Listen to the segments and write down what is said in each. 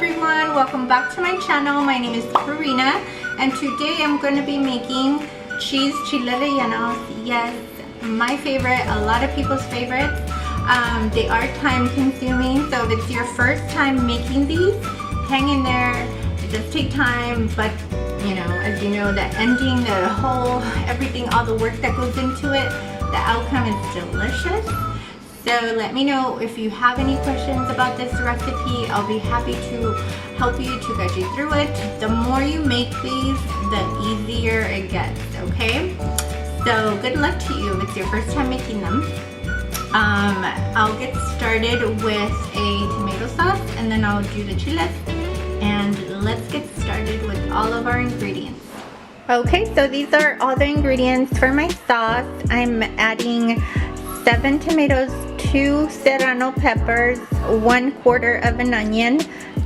everyone, welcome back to my channel. My name is Karina and today I'm going to be making cheese Chile Rellenos. Yes, my favorite, a lot of people's favorites. They are time consuming, so if it's your first time making these, hang in there. It does take time, but you know, as you know, the ending, the whole, everything, all the work that goes into it, the outcome is delicious. So let me know if you have any questions about this recipe. I'll be happy to help you, to guide you through it. The more you make these, the easier it gets, okay? So good luck to you if it's your first time making them. I'll get started with a tomato sauce and then I'll do the chiles. And let's get started with all of our ingredients. Okay, so these are all the ingredients for my sauce. I'm adding 7 tomatoes, 2 serrano peppers, 1/4 of an onion,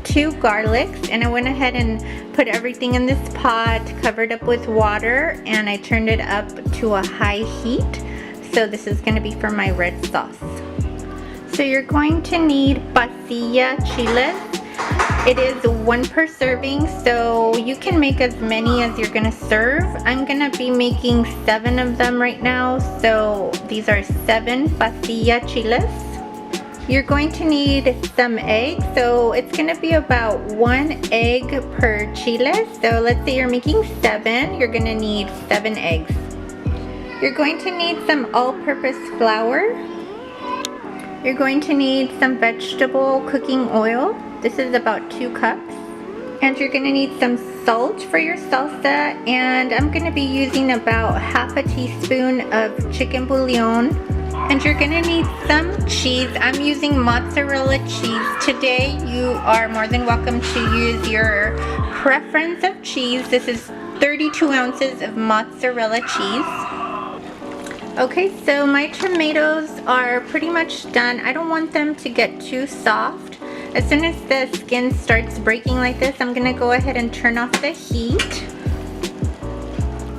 2 garlics, and I went ahead and put everything in this pot, covered up with water, and I turned it up to a high heat. So this is going to be for my red sauce. So you're going to need pasilla chiles. It is 1 per serving, so you can make as many as you're gonna serve. I'm gonna be making 7 of them right now, so these are 7 pasilla chiles. You're going to need some eggs, so it's gonna be about 1 egg per chile. So let's say you're making 7, you're gonna need 7 eggs. You're going to need some all-purpose flour. You're going to need some vegetable cooking oil. This is about 2 cups. And you're gonna need some salt for your salsa, and I'm gonna be using about half a teaspoon of chicken bouillon. And you're gonna need some cheese. I'm using mozzarella cheese. Today you are more than welcome to use your preference of cheese. This is 32 ounces of mozzarella cheese. Okay, so my tomatoes are pretty much done. I don't want them to get too soft. As soon as the skin starts breaking like this, I'm gonna go ahead and turn off the heat.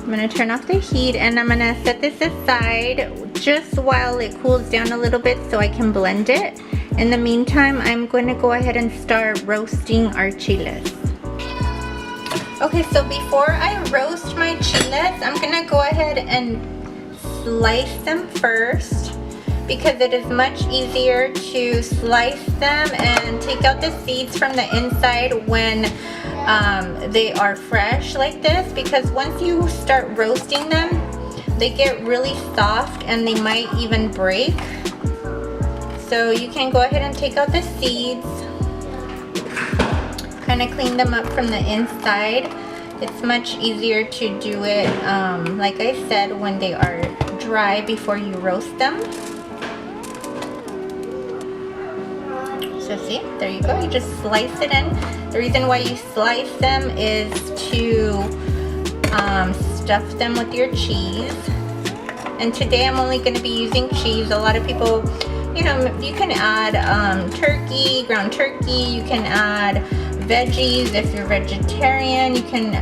I'm gonna turn off the heat and I'm gonna set this aside just while it cools down a little bit so I can blend it. In the meantime, I'm going to go ahead and start roasting our chiles. Okay, so before I roast my chiles, I'm gonna go ahead and slice them first, because it is much easier to slice them and take out the seeds from the inside when they are fresh like this, because once you start roasting them, they get really soft and they might even break. So you can go ahead and take out the seeds, kind of clean them up from the inside. It's much easier to do it, like I said, when they are dry before you roast them. So see, there you go, you just slice it in. The reason why you slice them is to stuff them with your cheese. And today I'm only going to be using cheese. A lot of people, you know, you can add turkey, ground turkey, you can add veggies. If you're vegetarian, you can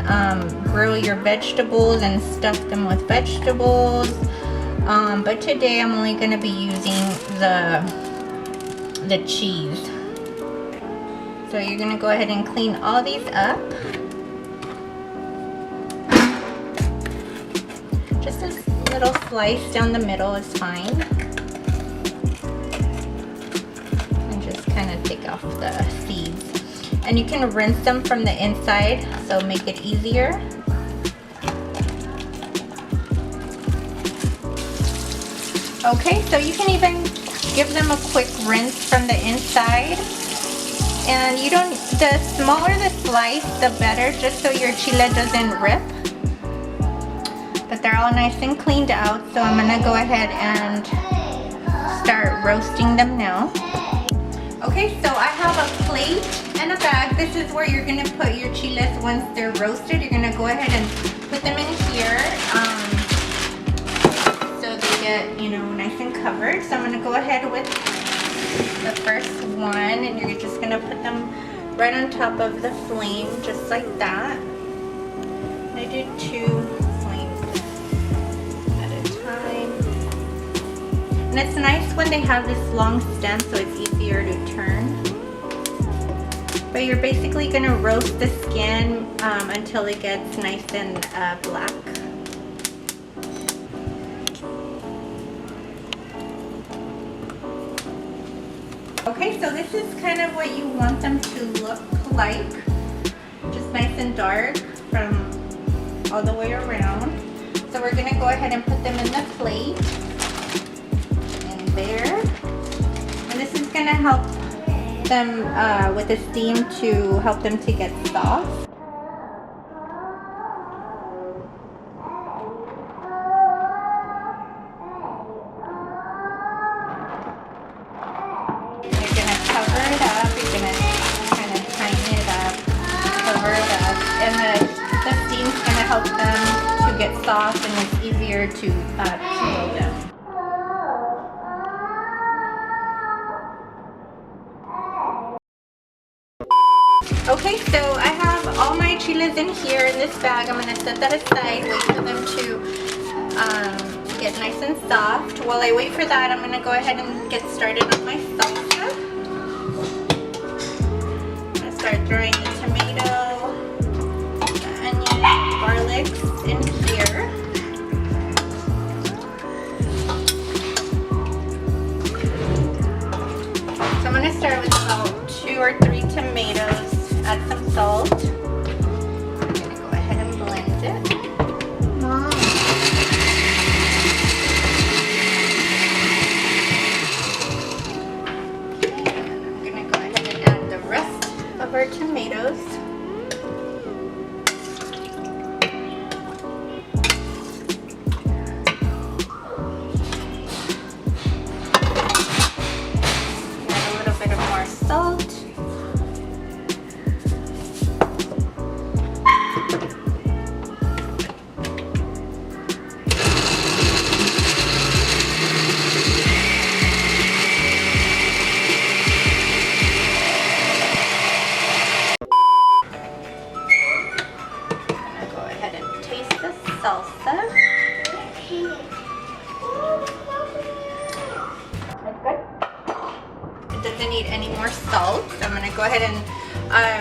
grill your vegetables and stuff them with vegetables. But today I'm only going to be using the cheese. So you're going to go ahead and clean all these up. Just a little slice down the middle is fine. And just kind of take off the seeds. And you can rinse them from the inside, so make it easier. Okay, so you can even give them a quick rinse from the inside. And you don't, the smaller the slice, the better, just so your chile doesn't rip. But they're all nice and cleaned out, so I'm gonna go ahead and start roasting them now. Okay, so I have a plate and a bag. This is where you're gonna put your chiles once they're roasted. You're gonna go ahead and put them in here. So they get, you know, nice and covered. So I'm gonna go ahead with the first one, and you're just gonna put them right on top of the flame, just like that. I do 2 flames at a time. And it's nice when they have this long stem, so it's easier to turn. But you're basically gonna roast the skin until it gets nice and black. Okay, so this is kind of what you want them to look like. Just nice and dark from all the way around. So we're gonna go ahead and put them in the plate. And there. And this is gonna help them with the steam to help them to get soft. You're gonna cover it up. You're gonna kind of tighten it up, cover it up, and the steam's gonna help them to get soft, and it's easier to peel them. Okay, so I have all my chiles in here in this bag. I'm going to set that aside, wait for them to get nice and soft. While I wait for that, I'm going to go ahead and get started on my salsa. I'm going to start throwing the tomato, the onion, garlics in here. So I'm going to start with about 2 or 3 tomatoes. Add some salt. I'm gonna go ahead and blend it. Mom. And I'm gonna go ahead and add the rest of our tomatoes. Add a little bit of more salt. Salsa. That's good. It doesn't need any more salt. So I'm going to go ahead and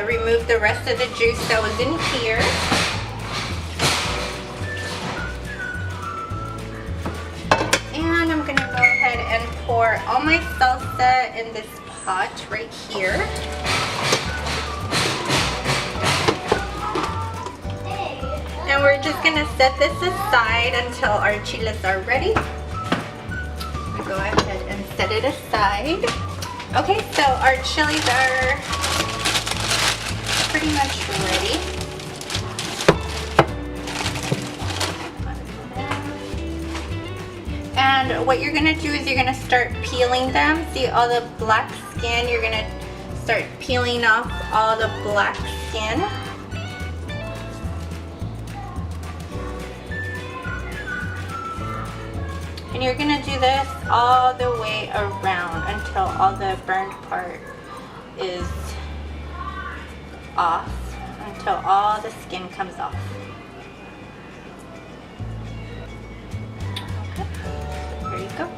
remove the rest of the juice that was in here. And I'm going to go ahead and pour all my salsa in this pot right here. And we're just gonna set this aside until our chiles are ready. We'll go ahead and set it aside. Okay, so our chilies are pretty much ready. And what you're gonna do is you're gonna start peeling them. See all the black skin? You're gonna start peeling off all the black skin. And you're gonna do this all the way around until all the burned part is off, until all the skin comes off. Okay, there you go.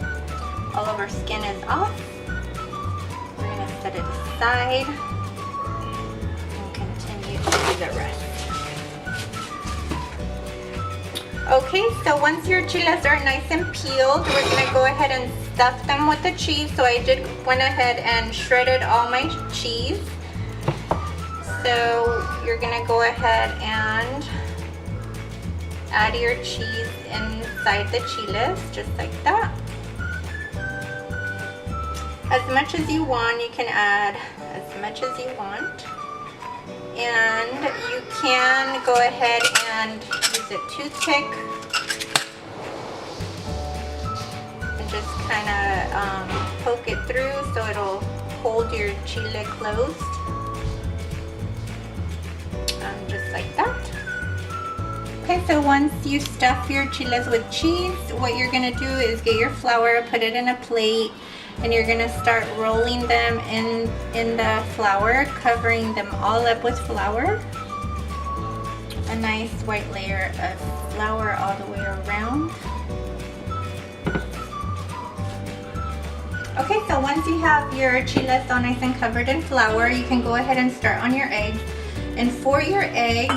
All of our skin is off. We're gonna set it aside and continue to do the rest. Okay, so once your chiles are nice and peeled, we're gonna go ahead and stuff them with the cheese. So I went ahead and shredded all my cheese. So you're gonna go ahead and add your cheese inside the chiles, just like that. As much as you want, you can add as much as you want. And you can go ahead and use a toothpick and just kind of poke it through so it'll hold your chile closed, just like that. Okay, so once you stuff your chiles with cheese, what you're gonna do is get your flour, put it in a plate, and you're gonna start rolling them in the flour, covering them all up with flour. A nice white layer of flour all the way around. Okay, so once you have your chiles all nice and covered in flour, you can go ahead and start on your eggs. And for your eggs,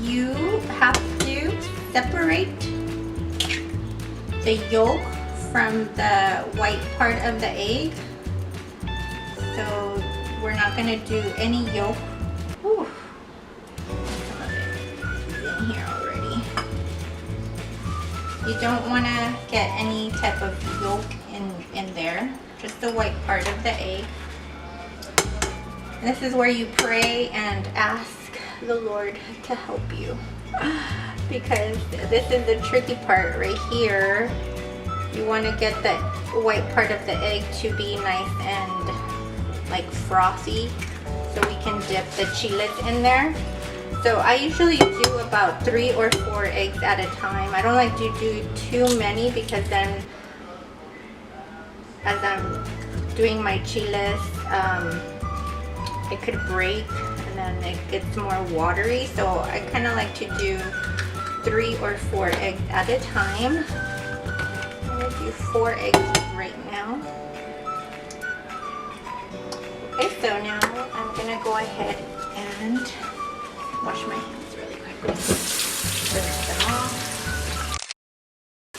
you have to separate the yolk from the white part of the egg. So we're not going to do any yolk. Ooh, some of it is in here already. You don't want to get any type of yolk in there, just the white part of the egg. This is where you pray and ask the Lord to help you, because this is the tricky part right here. You want to get the white part of the egg to be nice and like frothy, so we can dip the chiles in there. So I usually do about 3 or 4 eggs at a time. I don't like to do too many, because then as I'm doing my chiles, it could break and then it gets more watery. So I kind of like to do 3 or 4 eggs at a time. I'm going to do 4 eggs right now. Okay, so now I'm going to go ahead and wash my hands really quickly. Rinse them off.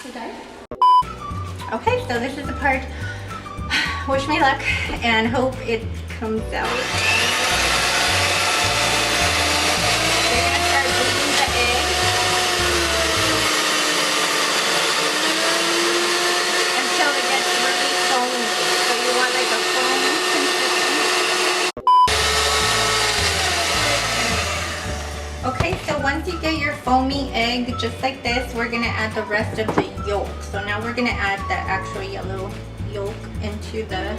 Okay. Okay, so this is the part. Wish me luck and hope it comes out. You're gonna start beating the egg until it gets really foamy. So you want like a foam consistency. Okay, so once you get your foamy egg just like this, we're gonna add the rest of the yolk. So now we're gonna add the actual yellow yolk into the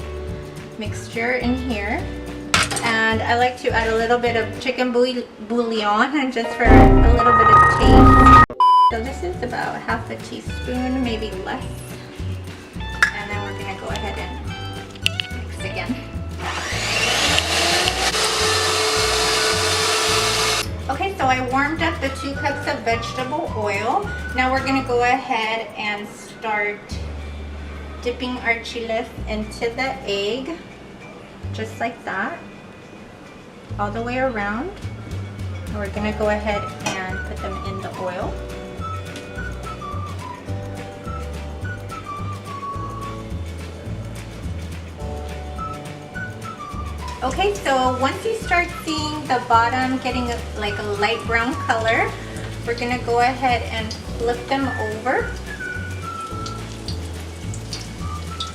mixture in here. And I like to add a little bit of chicken bouillon just for a little bit of taste. So this is about half a teaspoon, maybe less. And then we're gonna go ahead and mix again. Okay, so I warmed up the 2 cups of vegetable oil. Now we're gonna go ahead and start dipping our chiles into the egg, just like that, all the way around. And we're gonna go ahead and put them in the oil. Okay, so once you start seeing the bottom getting like a light brown color, we're gonna go ahead and flip them over.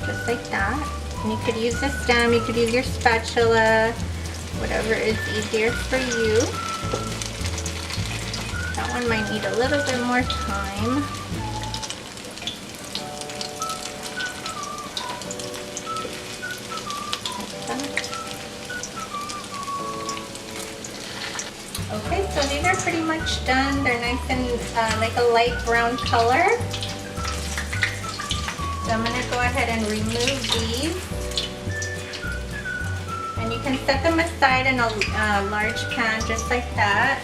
Just like that. And you could use a stem, you could use your spatula, whatever is easier for you. That one might need a little bit more time. Okay, so these are pretty much done. They're nice and like a light brown color. So I'm going to go ahead and remove these. And you can set them aside in a large pan just like that.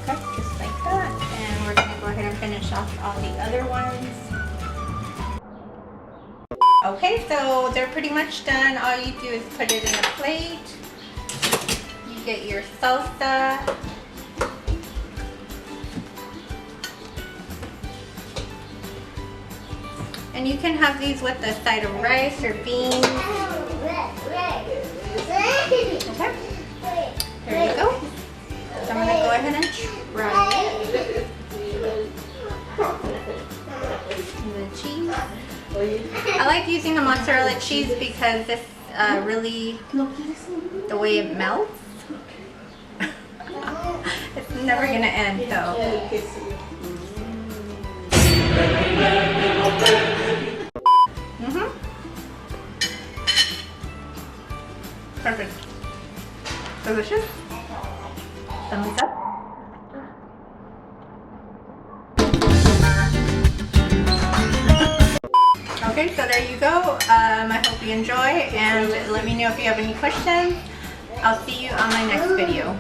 Okay, just like that. And we're going to go ahead and finish off all the other ones. Okay, so they're pretty much done. All you do is put it in a plate. You get your salsa. And you can have these with a side of rice or beans. Okay, there you go. So I'm going to go ahead and try it. And the cheese. I like using the mozzarella cheese because this really, the way it melts, it's never going to end though. Perfect. Delicious. Thumbs up. Okay, so there you go. I hope you enjoy, and let me know if you have any questions. I'll see you on my next video.